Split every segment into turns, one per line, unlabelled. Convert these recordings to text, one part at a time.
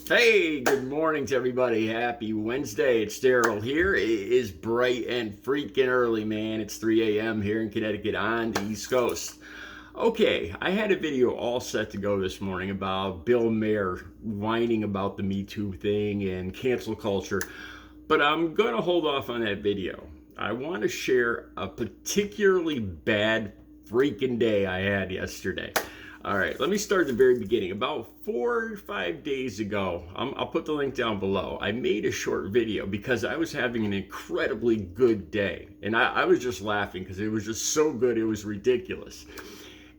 Hey, good morning to everybody. Happy Wednesday. It's Daryl here. It is bright and freaking early, man. It's 3 a.m. here in Connecticut on the East Coast. Okay, I had a video all set to go this morning about Bill Maher whining about the Me Too thing and cancel culture, but I'm going to hold off on that video. I want to share a particularly bad freaking day I had yesterday. All right, let me start at the very beginning. About 4 or 5 days ago, I'll put the link down below. I made a short video because I was having an incredibly good day. And I was just laughing because it was just so good, it was ridiculous.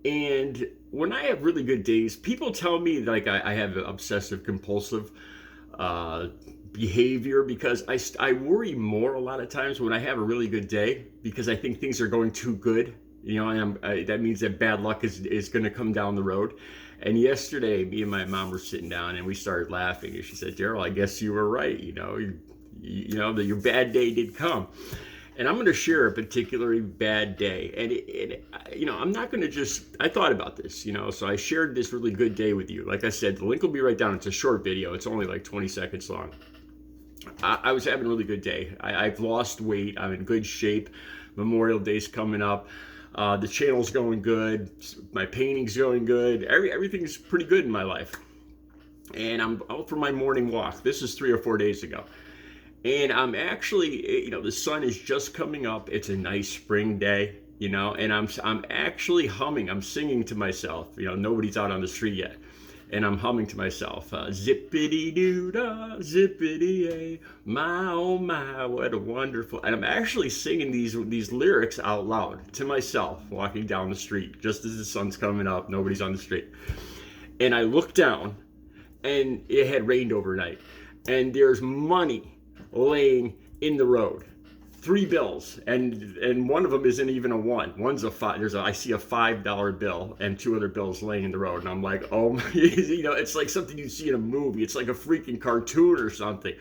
And when I have really good days, people tell me like I have obsessive compulsive behavior because I worry more a lot of times when I have a really good day because I think things are going too good. You know, and that means that bad luck is going to come down the road. And yesterday, me and my mom were sitting down and we started laughing. And she said, "Daryl, I guess you were right. You know that your bad day did come." And I'm going to share a particularly bad day. And I'm not going to I thought about this, so I shared this really good day with you. Like I said, the link will be right down. It's a short video. It's only like 20 seconds long. I was having a really good day. I've lost weight. I'm in good shape. Memorial Day's coming up. The channel's going good. My painting's going good. Everything's pretty good in my life. And I'm out for my morning walk. This is 3 or 4 days ago. And I'm actually, the sun is just coming up. It's a nice spring day, and I'm actually humming. I'm singing to myself. Nobody's out on the street yet. And I'm humming to myself, zippity-doo-dah, zippity-yay, my oh my, what a wonderful. And I'm actually singing these lyrics out loud to myself, walking down the street, just as the sun's coming up, nobody's on the street. And I look down, and it had rained overnight, and there's money laying in the road. 3 bills, and one of them isn't even a one. One's a five. I see a $5 bill and 2 other bills laying in the road, and I'm like, oh my, it's like something you see in a movie. It's like a freaking cartoon or something.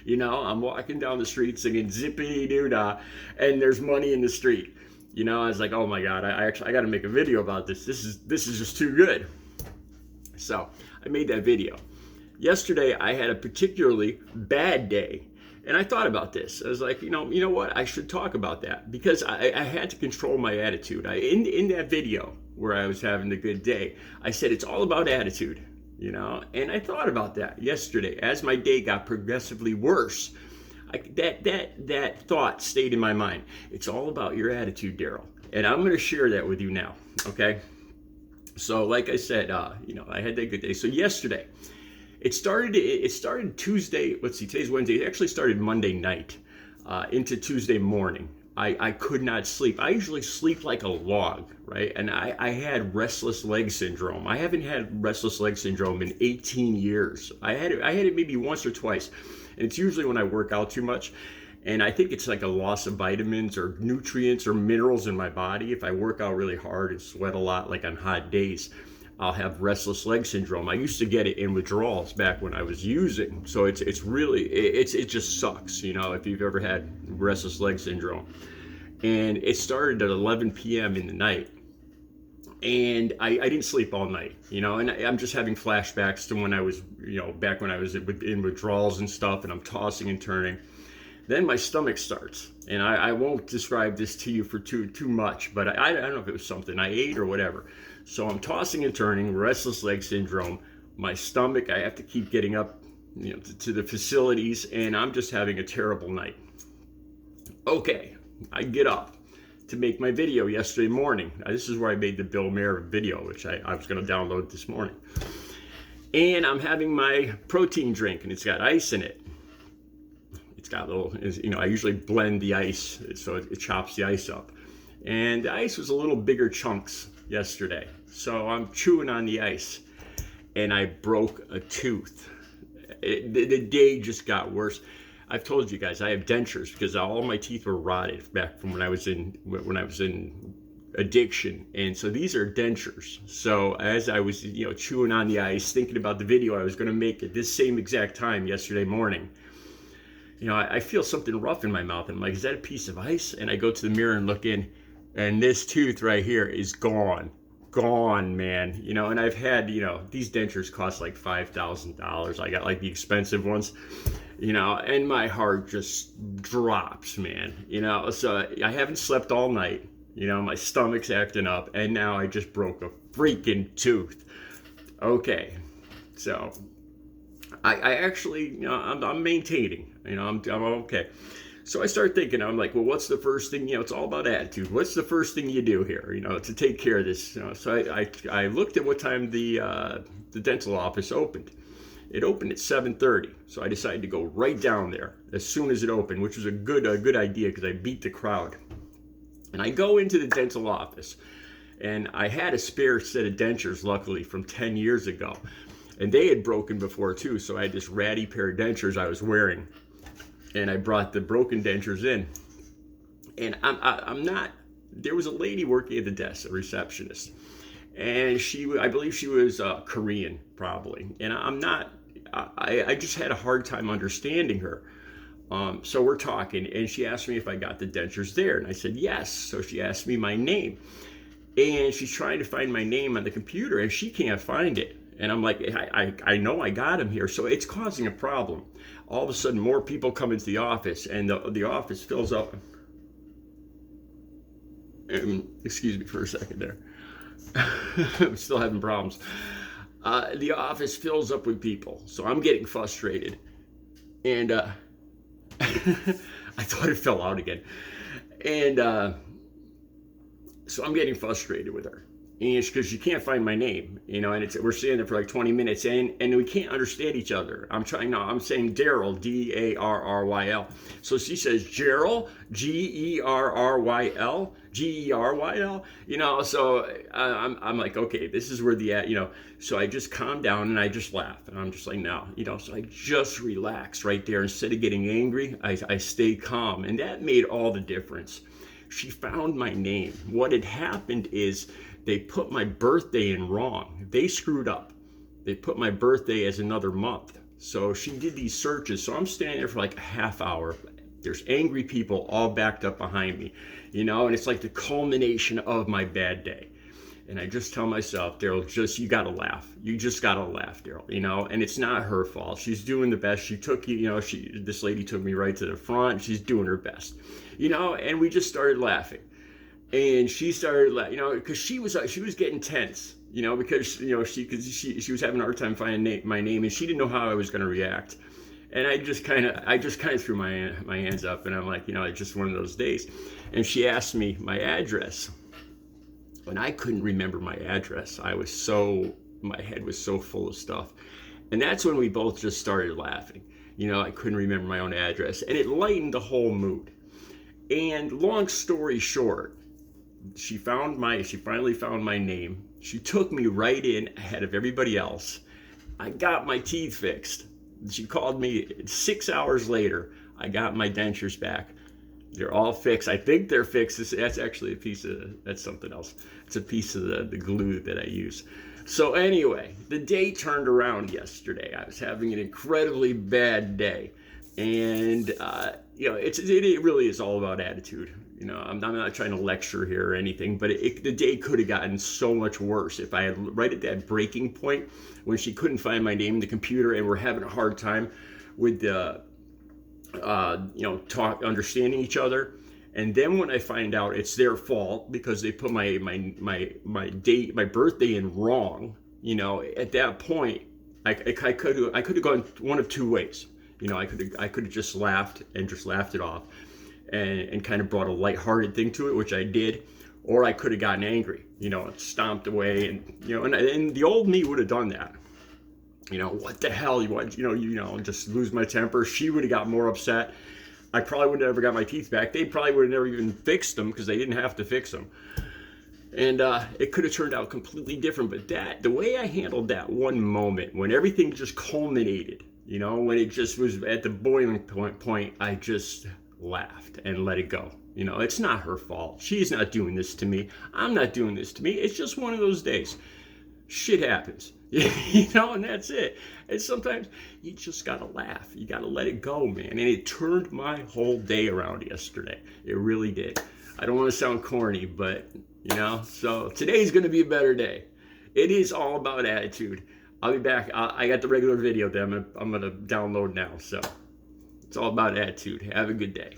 I'm walking down the street singing zippity doo dah, and there's money in the street. I was like, oh my god, I got to make a video about this. This is just too good. So I made that video. Yesterday I had a particularly bad day. And I thought about this. I was like, you know what? I should talk about that because I had to control my attitude. In that video where I was having a good day, I said it's all about attitude, And I thought about that yesterday as my day got progressively worse. That thought stayed in my mind. It's all about your attitude, Daryl. And I'm going to share that with you now, okay? So, like I said, I had that good day. So yesterday. It started Tuesday. Let's see, today's Wednesday. It actually started Monday night into Tuesday morning. I could not sleep. I usually sleep like a log, right? And I had restless leg syndrome. I haven't had restless leg syndrome in 18 years. I had it maybe once or twice. And it's usually when I work out too much. And I think it's like a loss of vitamins or nutrients or minerals in my body. If I work out really hard and sweat a lot, like on hot days, I'll have restless leg syndrome. I used to get it in withdrawals back when I was using. So it just sucks, if you've ever had restless leg syndrome. And it started at 11 p.m. in the night. And I didn't sleep all night, and I'm just having flashbacks to when I was, back when I was in withdrawals and stuff, and I'm tossing and turning. Then my stomach starts, and I won't describe this to you for too much, but I don't know if it was something I ate or whatever. So I'm tossing and turning, restless leg syndrome, my stomach, I have to keep getting up, to the facilities, and I'm just having a terrible night. Okay, I get up to make my video yesterday morning. This is where I made the Bill Maher video, which I was going to download this morning. And I'm having my protein drink, and it's got ice in it. It's got I usually blend the ice so it chops the ice up. And the ice was a little bigger chunks yesterday. So I'm chewing on the ice and I broke a tooth. The day just got worse. I've told you guys I have dentures because all my teeth were rotted back from when I was in addiction. And so these are dentures. So as I was, chewing on the ice, thinking about the video I was going to make at this same exact time yesterday morning, I feel something rough in my mouth. And I'm like, is that a piece of ice? And I go to the mirror and look in, and this tooth right here is gone, gone, man. And I've had, these dentures cost like $5,000. I got like the expensive ones, and my heart just drops, man. So I haven't slept all night. My stomach's acting up, and now I just broke a freaking tooth. Okay, so I actually, I'm maintaining. I'm okay. So I start thinking, I'm like, well, what's the first thing, it's all about attitude. What's the first thing you do here, to take care of this? So I looked at what time the dental office opened. It opened at 7:30. So I decided to go right down there as soon as it opened, which was a good idea because I beat the crowd. And I go into the dental office, and I had a spare set of dentures, luckily, from 10 years ago. And they had broken before too, so I had this ratty pair of dentures I was wearing. And I brought the broken dentures in. And I'm not, there was a lady working at the desk, a receptionist. And I believe she was Korean, probably. And I just had a hard time understanding her. So we're talking, and she asked me if I got the dentures there. And I said, yes. So she asked me my name. And she's trying to find my name on the computer, and she can't find it. And I'm like, I know I got him here. So it's causing a problem. All of a sudden, more people come into the office, and the office fills up. Excuse me for a second there. I'm still having problems. The office fills up with people. So I'm getting frustrated. And I thought it fell out again. And so I'm getting frustrated with her. And it's because she can't find my name, and we're sitting there for like 20 minutes, and we can't understand each other. I'm saying Daryl, Darryl. So she says Gerryl, Gerryl, Geryl. So I'm like, okay, this is where so I just calm down and I just laugh, and I'm just like, no, so I just relax right there. Instead of getting angry, I stay calm, and that made all the difference. She found my name. What had happened is they put my birthday in wrong. They screwed up. They put my birthday as another month. So she did these searches. So I'm standing there for like a half hour. There's angry people all backed up behind me, and it's like the culmination of my bad day. And I just tell myself, Daryl, you gotta laugh. You just gotta laugh, Daryl, and it's not her fault. She's doing the best. She took this lady took me right to the front. She's doing her best, and we just started laughing. And she started, because she was getting tense, because she was having a hard time finding my name, and she didn't know how I was going to react. And I just kind of threw my hands up, and I'm like, it's just one of those days. And she asked me my address, and I couldn't remember my address. My head was so full of stuff, and that's when we both just started laughing. I couldn't remember my own address, and it lightened the whole mood. And long story short, she finally found my name. She took me right in ahead of everybody else. I got my teeth fixed. She called me 6 hours later. I got my dentures back. They're all fixed. I think they're fixed. That's actually that's something else. It's a piece of the glue that I use. So anyway, the day turned around yesterday. I was having an incredibly bad day. And, it really is all about attitude. I'm not trying to lecture here or anything, but the day could have gotten so much worse if I had right at that breaking point when she couldn't find my name in the computer and we're having a hard time with understanding each other. And then when I find out it's their fault because they put my birthday in wrong, at that point, I could have gone one of two ways. I could have just laughed it off and kind of brought a lighthearted thing to it, which I did, or I could have gotten angry, stomped away, and the old me would have done that. What the hell, just lose my temper. She would have got more upset. I probably would have never got my teeth back. They probably would have never even fixed them because they didn't have to fix them. And it could have turned out completely different. But the way I handled that one moment when everything just culminated, when it just was at the boiling point, I just laughed and let it go. It's not her fault. She's not doing this to me. I'm not doing this to me. It's just one of those days. Shit happens. And that's it. And sometimes you just gotta laugh. You gotta let it go, man. And it turned my whole day around yesterday. It really did. I don't want to sound corny, but you know? So today's going to be a better day. It is all about attitude. I'll be back. I got the regular video that I'm gonna download now. So it's all about attitude. Have a good day.